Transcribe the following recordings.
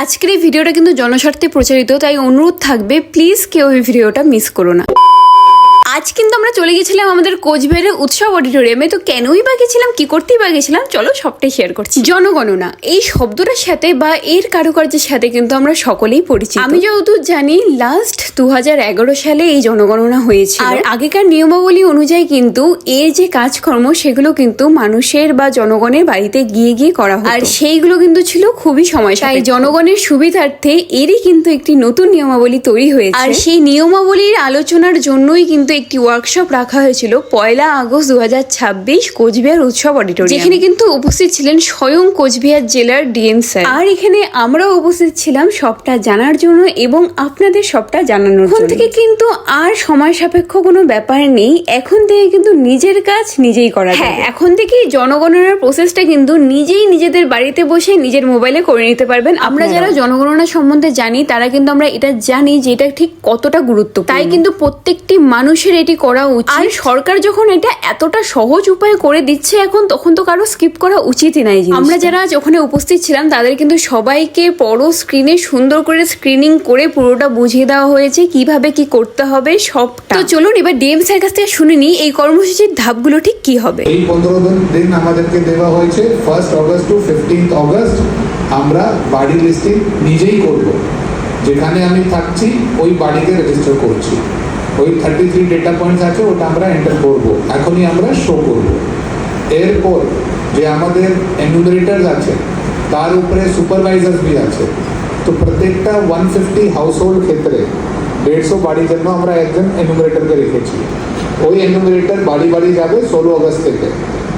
আজকের এই ভিডিওটা কিন্তু জনস্বার্থে প্রচারিত, তাই অনুরোধ থাকবে প্লিজ কেউ এই ভিডিওটা মিস করো না। আজ কিন্তু আমরা চলে গেছিলাম আমাদের কোচবিহারের উৎসব অডিটোরিয়ামে। তো কেনই বা গেছিলাম, কি করতেই বা গেছিলাম, চলো সবটাই শেয়ার করছি। জনগণনা এই শব্দটার সাথে বা এর কারুকার্যের সাথে কিন্তু আমরা সকলেই পরিচিত। আমি যতদূর জানি লাস্ট 2011 সালে এই জনগণনা হয়েছিল। আর আগেকার নিয়মাবলী অনুযায়ী কিন্তু এর যে কাজকর্ম সেগুলো কিন্তু মানুষের বা জনগণের বাড়িতে গিয়ে গিয়ে করা হয়, আর সেইগুলো কিন্তু ছিল খুবই সময়। তাই জনগণের সুবিধার্থে এরই কিন্তু একটি নতুন নিয়মাবলী তৈরি হয়েছে। আর সেই নিয়মাবলীর আলোচনার জন্যই কিন্তু একটি ওয়ার্কশপ রাখা হয়েছিল 1 আগস্ট 2026 কোচবিহার উৎসব অডিটোরিয়াম, যেখানে কিন্তু উপস্থিত ছিলেন স্বয়ং কোচবিহার জেলার ডিএম স্যার। আর এখানে আমরাও উপস্থিত ছিলাম সবটা জানার জন্য এবং আপনাদের সবটা জানানোর জন্য। এখন থেকে কিন্তু আর সময় সাপেক্ষ কোনো ব্যাপার নেই, এখন থেকে কিন্তু নিজের কাজ নিজেই করা যায়। এখন থেকে জনগণনার প্রসেসটা কিন্তু নিজেই নিজেদের বাড়িতে বসে নিজের মোবাইলে করে নিতে পারবেন। আমরা যারা জনগণনা সম্বন্ধে জানি তারা কিন্তু আমরা এটা জানি যে এটা ঠিক কতটা গুরুত্বপূর্ণ। তাই কিন্তু প্রত্যেকটি মানুষের এটি করা উচিত। আর সরকার যখন এটা এতটা সহজ উপায়ে করে দিচ্ছে এখন, তখন তো কারো স্কিপ করা উচিতই নাই। আমরা যারা আজ ওখানে উপস্থিত ছিলাম তাদের কিন্তু সবাইকে বড় স্ক্রিনে সুন্দর করে স্ক্রিনিং করে পুরোটা বুঝিয়ে দেওয়া হয়েছে কিভাবে কি করতে হবে সবটা। তো চলুন এবার ডিএম স্যার কাছ থেকে শুনে নিই এই কর্মসূচির ধাপগুলো ঠিক কি হবে। এই 15 দিন আমাদেরকে দেওয়া হয়েছে। 1 আগস্ট টু 15 আগস্ট আমরা বাড়ি লিস্টিং নিজেই করব। যেখানে আমি থাকছি ওই বাড়িকে রেজিস্টার করছি, ওই 33 ডেটা পয়েন্টস আছে ওটা আমরা এন্টার করব, এখনই আমরা শো করব। এরপর যে আমাদের এনুমারেটরস আছে তার উপরে সুপারভাইজার্স भी আছে। তো প্রত্যেকটা 150 হাউসহোল্ড ক্ষেত্রে 150 বাড়ির জন্য আমরা একজন এনুমারেটরকে রেখেছি। ওই এনুমারেটর বাড়ি বাড়ি যাবে 16 আগস্ট থেকে।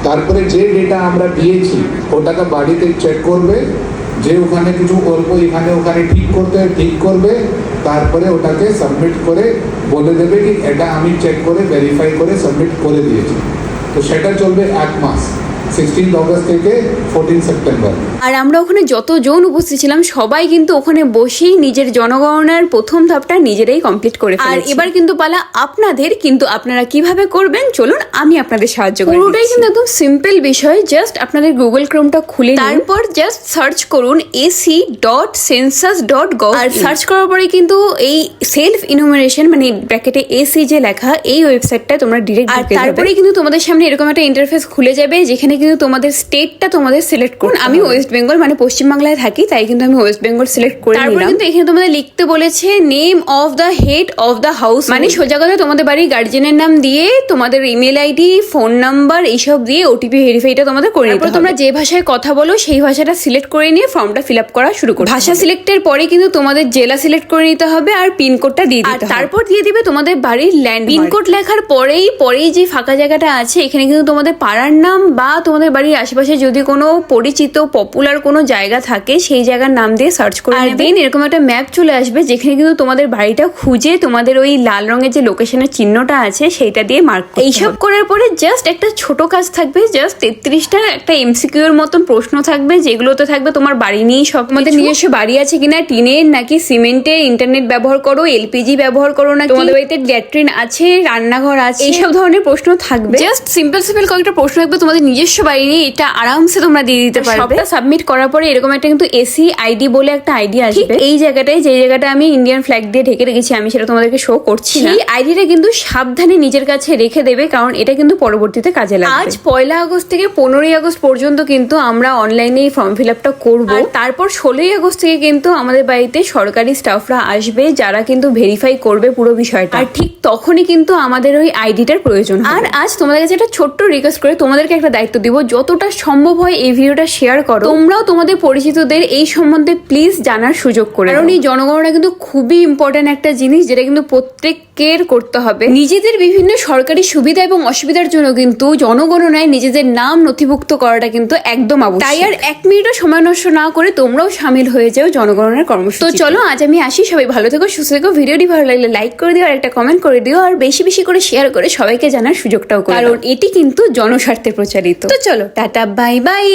তারপরে যে ডেটা আমরা দিয়েছি ওটাকে বাড়িতে চেক করবে, যে ওখানে কিছু অল্প এখানে ওখানে ঠিক করবে, তারপরে ওটাকে সাবমিট করে বলে দেবে কি এটা আমি চেক করে ভেরিফাই করে সাবমিট করে দিয়েছি। তো সেটা চলবে 1 মাস, 16 আগস্ট থেকে 14 সেপ্টেম্বর। আর আমরা ওখানে যতজন উপস্থিত ছিলাম সবাই কিন্তু ওখানে বসেই নিজের জনগণনার প্রথম ধাপটা নিজেরাই কমপ্লিট করে ফেলেছি। আর এবার কিন্তু পালা আপনাদের, কিন্তু আপনারা কিভাবে করবেন চলুন আমি আপনাদের সাহায্য করি। পুরোটাই কিন্তু একদম সিম্পল বিষয়। জাস্ট আপনাদের গুগল ক্রোমটা খুলে তারপর জাস্ট সার্চ করুন ac.census.gov। আর সার্চ করার পরে কিন্তু এই সেলফ ইনুমারেশন মানে ব্র্যাকেটে এসি যে লেখা এই ওয়েবসাইটটা তোমরা ডিরেক্ট ঢুকে যাবে। তারপরে কিন্তু তোমাদের সামনে এরকম একটা ইন্টারফেস খুলে যাবে যেখানে কিন্তু তোমাদের স্টেটটা তোমাদের সিলেক্ট করুন। আমি ওয়েস্ট বেঙ্গল মানে পশ্চিমবাংলায় থাকি, তাই কিন্তু আমি ওয়েস্ট বেঙ্গল সিলেক্ট করে নিলাম। তারপর কিন্তু এখানে তোমাদের লিখতে বলেছে name of the head of the house, মানে সোজা কথা তোমাদের বাড়ির গার্জিয়ানের নাম দিয়ে তোমাদের ইমেল আইডি, ফোন নাম্বার এইসব দিয়ে ওটিপি ভেরিফাইটা তোমাদের করে নিতে হবে। তোমরা যে ভাষায় কথা বলো সেই ভাষাটা সিলেক্ট করে নিয়ে ফর্মটা ফিল আপ করা শুরু করো। ভাষা সিলেক্টের পরে কিন্তু তোমাদের জেলা সিলেক্ট করে নিতে হবে আর পিনকোডটা দিয়ে দিতে হবে। তারপর দিয়ে দিবে তোমাদের বাড়ির ল্যান্ড। পিনকোড লেখার পরেই যে ফাঁকা জায়গাটা আছে এখানে কিন্তু তোমাদের পাড়ার নাম বা তোমাদের বাড়ির আশেপাশে যদি কোনো পরিচিত পপুলার কোনো জায়গা থাকে সেই জায়গার নাম দিয়ে সার্চ করে আর দেন এরকম একটা ম্যাপ চলে আসবে যেখানে কিন্তু তোমাদের বাড়িটা খুঁজে তোমাদের ওই লাল রঙের যে লোকেশনের চিহ্নটা আছে সেইটা দিয়ে মার্ক করতে হবে। এইসব করার পরে জাস্ট একটা ছোট কাজ থাকবে, জাস্ট 33টা একটা এমসিকিউ এর মতন প্রশ্ন থাকবে যেগুলোতে থাকবে তোমার বাড়ি নিয়ে সব, তোমাদের নিজস্ব বাড়ি আছে কিনা, টিনের নাকি সিমেন্টের, ইন্টারনেট ব্যবহার করো, এলপিজি ব্যবহার করো না, তোমাদের বাড়িতে ল্যাট্রিন আছে, রান্নাঘর আছে, এইসব ধরনের প্রশ্ন থাকবে। জাস্ট সিম্পল কয়েকটা প্রশ্ন থাকবে তোমাদের নিজস্ব বাড়ি নিয়ে, এটা আরামসে তোমরা দিয়ে দিতে পারবে। সবটা সাবমিট করার পরে এরকম একটা কিন্তু এসি আইডি বলে একটা আইডি আসবে। এই জায়গাটায় যে জায়গাটা আমি ইন্ডিয়ান ফ্ল্যাগ দিয়ে ঢেকে রেখেছি আমি সেটা তোমাদেরকে শো করছি। এই আইডিটা কিন্তু সাবধানে নিজের কাছে রেখে দেবে, কারণ এটা কিন্তু পরবর্তীতে কাজে লাগবে। আজ 1 আগস্ট থেকে 15 আগস্ট পর্যন্ত কিন্তু আমরা অনলাইনে এই ফর্ম ফিল আপটা করবো। তারপর 16 আগস্ট থেকে কিন্তু আমাদের বাড়িতে সরকারি স্টাফরা আসবে যারা কিন্তু ভেরিফাই করবে পুরো বিষয়টা। আর ঠিক তখনই কিন্তু আমাদের ওই আইডিটার প্রয়োজন। আর আজ তোমাদের কাছে একটা ছোট্ট রিকোয়েস্ট করে তোমাদেরকে একটা দায়িত্ব দিব, যতটা সম্ভব হয় এই ভিডিওটা শেয়ার করো। তোমরাও তোমাদের পরিচিতদের এই সম্বন্ধে প্লিজ জানার সুযোগ করে, কারণ এই জনগণনা কিন্তু খুবই ইম্পর্টেন্ট একটা জিনিস যেটা কিন্তু প্রত্যেকের করতে হবে। নিজেদের বিভিন্ন সরকারি সুবিধা এবং অসুবিধার জন্য কিন্তু জনগণনায় নিজেদের নাম নথিভুক্ত করাটা কিন্তু একদম আবশ্যক। তাই আর 1 মিনিটও সময় নষ্ট না করে তোমরাও শামিল হয়ে যাও জনগণনার কর্মসূচি। তো চলো আজ আমি আসি, সবাই ভালো থেকো, সুস্থ থেকো। ভিডিওটি ভালো লাগলে লাইক করে দিও আর একটা কমেন্ট করে দিও, আর বেশি বেশি করে শেয়ার করে সবাইকে জানার সুযোগটাও করো, কারণ এটি কিন্তু জনস্বার্থে প্রচারিত। তো চলো টাটা, বাই বাই।